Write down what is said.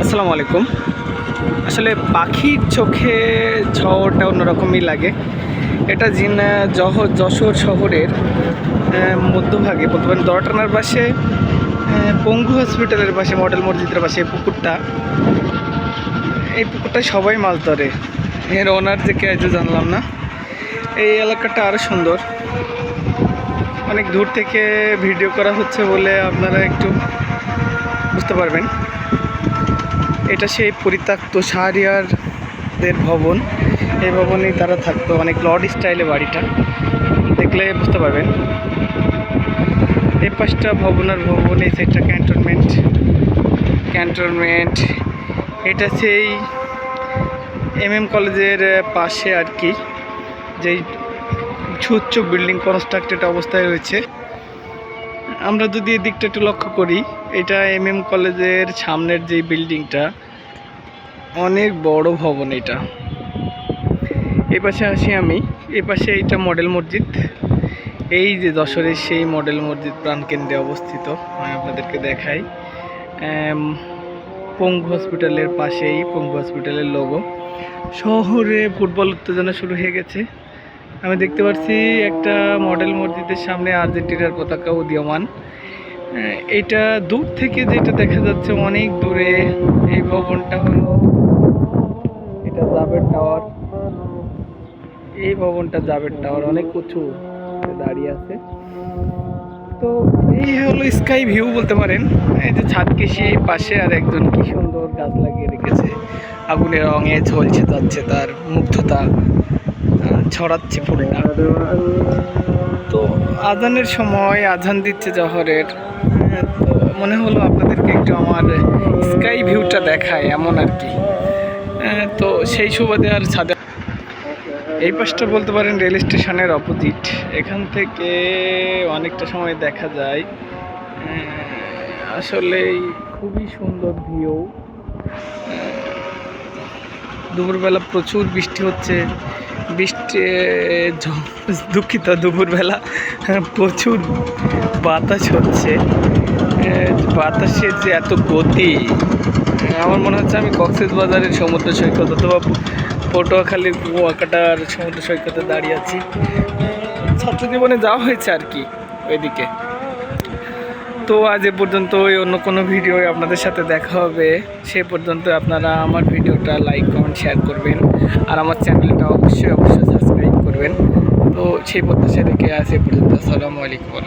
আসসালামু আলাইকুম। আসলে পাখির চোখে শহরটা অন্যরকমই লাগে। এটা যশোর শহরের মধ্যভাগে বলতে পারেন দড়টানার পাশে, পঙ্গু হসপিটালের পাশে, মডেল মসজিদের পাশে এই পুকুরটায় সবাই মাছ ধরে। এর ওনার যে কে আছে জানলাম না। এই এলাকাটা আরও সুন্দর। অনেক দূর থেকে ভিডিও করা হচ্ছে বলে আপনারা একটু বুঝতে পারবেন। এটা সেই পরিত্যক্ত শাহরিয়ারদের ভবন। এই ভবনেই তারা থাকতো, অনেক লর্ড স্টাইলে বাড়িটা, দেখলে বুঝতে পারবেন। এই পাশটা ভবন আর ভবন, এই সাইডটা ক্যান্টনমেন্ট। এটা সেই কলেজের পাশে আর কি, যেই উঁচু বিল্ডিং কনস্ট্রাক্টেড অবস্থায় রয়েছে। আমরা যদি এদিকটা একটু লক্ষ্য করি, এটা কলেজের সামনের যে বিল্ডিংটা, অনেক বড় ভবন এটা। এই পাশে আসি আমি, এই পাশে এইটা মডেল মসজিদ। এই যে যশোরের সেই মডেল মসজিদ প্রাণকেন্দ্রে অবস্থিত, আমি আপনাদেরকে দেখাই। পঙ্গু হসপিটালের পাশেই পঙ্গু হসপিটালের লোগো। শহরে ফুটবল উত্তেজনা শুরু হয়ে গেছে। আমি দেখতে পাচ্ছি একটা মডেল মসজিদের সামনে আর্জেন্টিনার পতাকা উদীয়মান। এটা দূর থেকে যেটা দেখা যাচ্ছে অনেক দূরে, এই ভবনটা হলো এটা জাবের টাওয়ার। এই ভবনটা জাবের টাওয়ার, অনেক উঁচু দাঁড়িয়ে আছে। তো এই হলো স্কাই ভিউ বলতে পারেন। এই যে ছাদ কেশি পাশে আর একজন কি সুন্দর গাছ লাগিয়ে রেখেছে, আগুনের রঙে ঝলছে যাচ্ছে, তার মুগ্ধতা ছড়াচ্ছে ফুলটা। তো আজানের সময় আজান দিচ্ছে জহরের, তো মনে হলো আপনাদেরকে একটু আমার স্কাই ভিউটা দেখায় এমন আর কি। তো সেই সুবাদে আর ছাদে এই পাশটা বলতে পারেন রেল স্টেশনের অপোজিট। এখান থেকে অনেকটা সময় দেখা যায়। আসলেই খুবই সুন্দর ভিউ। দুপুরবেলা প্রচুর বৃষ্টি হচ্ছে। দুঃখিত, দুপুরবেলা প্রচুর বাতাস হচ্ছে। বাতাসের যে এত গতি, আমার মনে হচ্ছে আমি কক্সবাজারের সমুদ্র সৈকত অথবা পটুয়াখালীর কুয়াকাটার সমুদ্র সৈকতে দাঁড়িয়ে আছি। ছাত্র জীবনে যাওয়া হয়েছে আর কি ওইদিকে। তো আজ এ পর্যন্ত, অন্য কোনো ভিডিও আপনাদের সাথে দেখা হবে। সে পর্যন্ত আপনারা আমার ভিডিওটা লাইক, কমেন্ট, শেয়ার করবেন, আর আমার চ্যানেলটা অবশ্যই সাবস্ক্রাইব করবেন। তো সেই প্রত্যাশা রেখে আজ এ পর্যন্ত। আসসালামু আলাইকুম।